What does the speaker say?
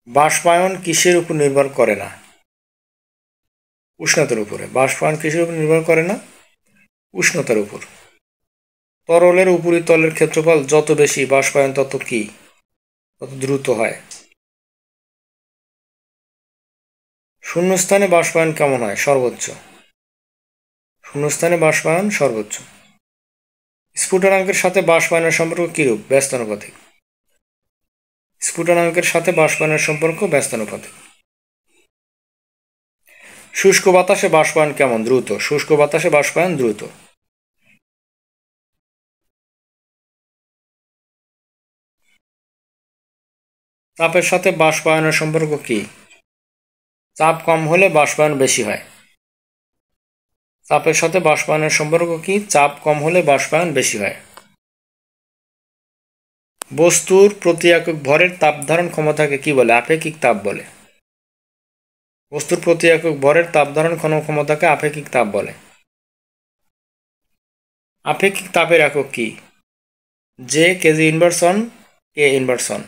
বাষ্পায়ন কিসের উপর নির্ভর করে না? উষ্ণতার উপরে। বাষ্পায়ন কিসের উপর নির্ভর করে না? উষ্ণতার উপর। তরলের উপরিতলের ক্ষেত্রফল যত বেশি, বাষ্পায়ন তত কি? তত দ্রুত হয়। শূন্যস্থানে বাষ্পায়ন কেমন হয়? সর্বোচ্চ। শূন্যস্থানে বাষ্পায়ন সর্বোচ্চ। স্ফুটনাঙ্কের সাথে বাষ্পায়নের সম্পর্ক কিরূপ? ব্যস্তানুপাতিক। স্ফুটনাঙ্কের সাথে বাষ্পায়নের সম্পর্ক ব্যস্তানুপাতিক। শুষ্ক বাতাসে বাষ্পায়ন কেমন? দ্রুত। শুষ্ক বাতাসে বাষ্পায়ন দ্রুত। চাপের সাথে বাষ্পায়নের সম্পর্ক কি? চাপ কম হলে বাষ্পায়ন বেশি হয়। চাপের সাথে বাষ্পায়নের সম্পর্ক কি? চাপ কম হলে বাষ্পায়ন বেশি হয়। বস্তুর প্রতি একক ভরের তাপ ধারণ ক্ষমতাকে কি বলে? আপেক্ষিক তাপ বলে। বস্তুর প্রতি একক ভরের তাপ ধারণ ক্ষমতাকে আপেক্ষিক তাপ বলে। আপেক্ষিক তাপের একক কি? যে কেজি ইনভার্সন, কে ইনভার্সন।